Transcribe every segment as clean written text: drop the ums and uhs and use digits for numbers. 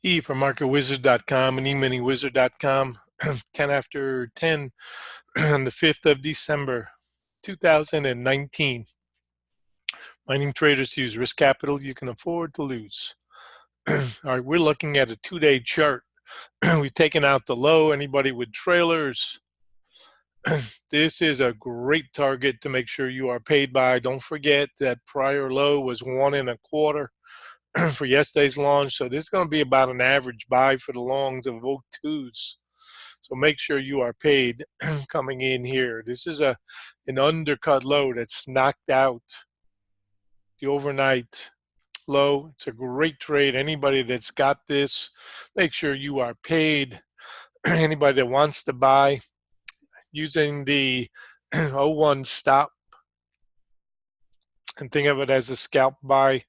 E from MarketWizard.com and eMiniWizard.com. 10 after 10 on the 5th of December, 2019. Mining traders use risk capital you can afford to lose. All right, we're looking at a 2-day chart. We've taken out the low. Anybody with trailers, this is a great target to make sure you are paid by. Don't forget that prior low was 1.25 for yesterday's launch. So this is going to be about an average buy for the longs of both twos. So make sure you are paid coming in here. This is an undercut low that's knocked out the overnight low. It's a great trade. Anybody that's got this, make sure you are paid. Anybody that wants to buy using the 01 stop and think of it as a scalp buy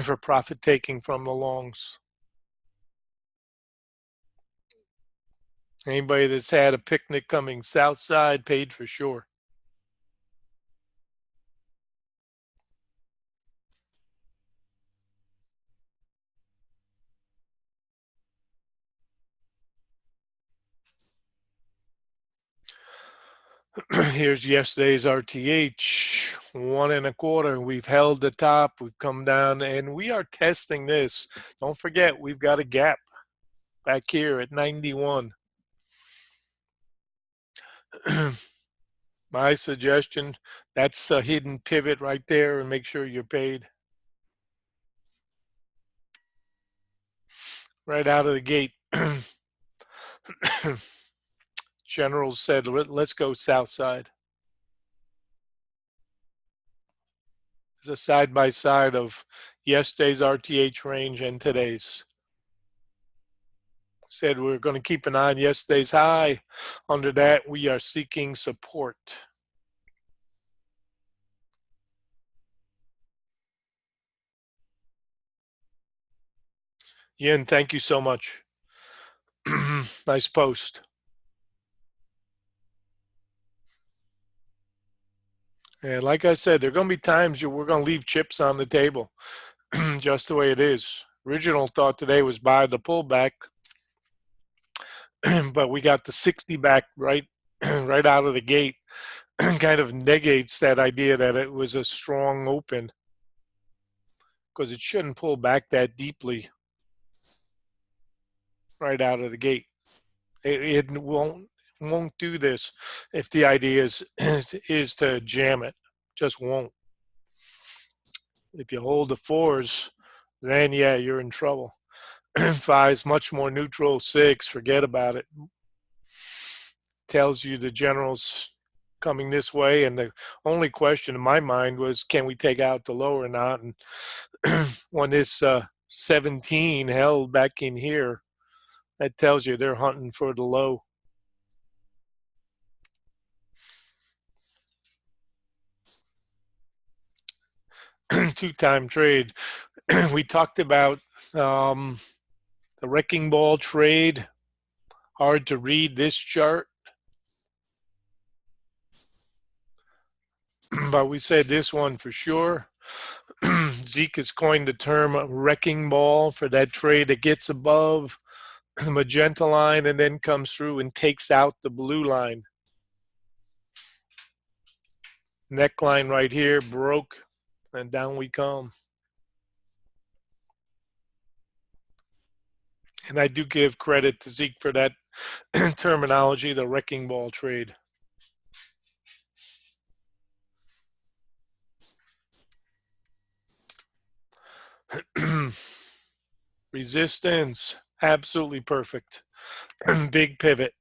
for profit taking from the longs. Anybody that's had a picnic coming south side, paid for sure. Here's yesterday's RTH, 1.25. We've held the top, we've come down, and we are testing this. Don't forget, we've got a gap back here at 91. My suggestion, that's a hidden pivot right there, and make sure you're paid. Right out of the gate. General said, let's go south side. It's a side-by-side of yesterday's RTH range and today's. Said we're going to keep an eye on yesterday's high. Under that, we are seeking support. Yin, thank you so much. Nice post. And like I said, there are going to be times we're going to leave chips on the table, just the way it is. Original thought today was buy the pullback, but we got the 60 back right out of the gate. Kind of negates that idea that it was a strong open, because it shouldn't pull back that deeply right out of the gate. It won't do this if the idea is to jam it. Just won't. If you hold the fours, then yeah, you're in trouble. Five's much more neutral. 6, forget about it. Tells you the general's coming this way, and the only question in my mind was, can we take out the low or not? And when this 17 held back in here, that tells you they're hunting for the low. Two-time trade. We talked about the wrecking ball trade. Hard to read this chart. But we said this one for sure. Zeke has coined the term wrecking ball for that trade that gets above the magenta line and then comes through and takes out the blue line. Neckline right here broke, and down we come. And I do give credit to Zeke for that terminology, the wrecking ball trade. Resistance, absolutely perfect. Big pivot.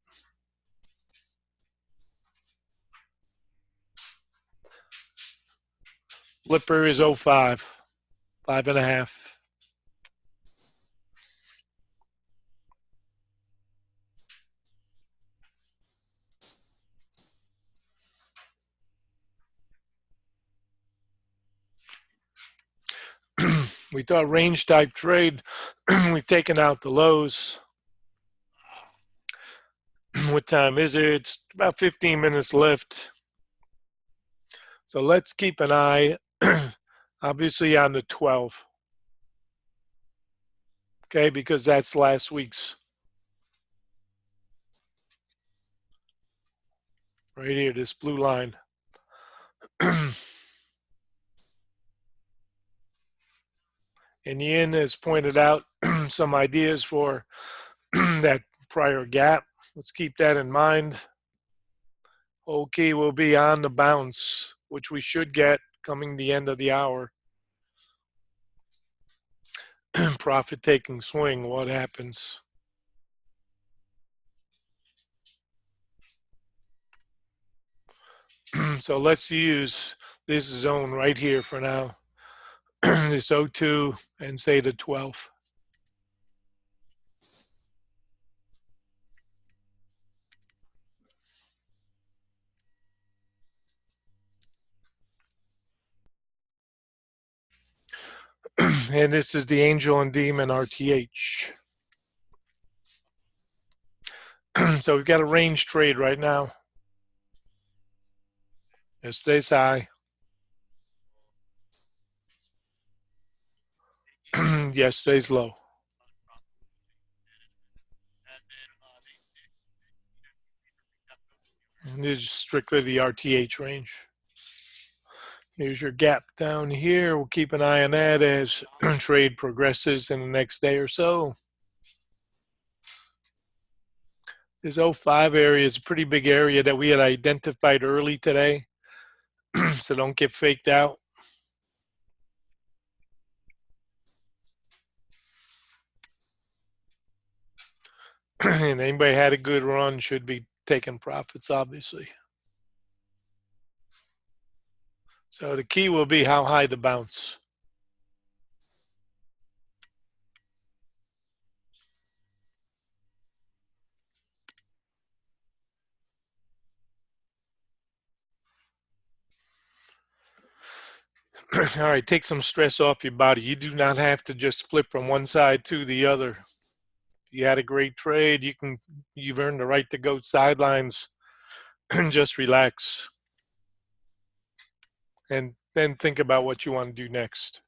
Flipper is 05, 5.5. We thought range type trade. We've taken out the lows. What time is it? It's about 15 minutes left. So let's keep an eye, obviously, on the 12. Okay, because that's last week's. Right here, this blue line. And Yin has pointed out some ideas for that prior gap. Let's keep that in mind. Okay, we'll be on the bounce, which we should get coming the end of the hour. Profit taking swing, what happens? So let's use this zone right here for now. This 02 and say the 12. And this is the Angel and Demon RTH. So we've got a range trade right now. It stays high. Yes, stays low. And this is strictly the RTH range. Here's your gap down here. We'll keep an eye on that as trade progresses in the next day or so. This 05 area is a pretty big area that we had identified early today. So don't get faked out. And anybody had a good run should be taking profits, obviously. So the key will be how high the bounce. All right, take some stress off your body. You do not have to just flip from one side to the other. You had a great trade. You've earned the right to go sidelines and just relax. And then think about what you want to do next.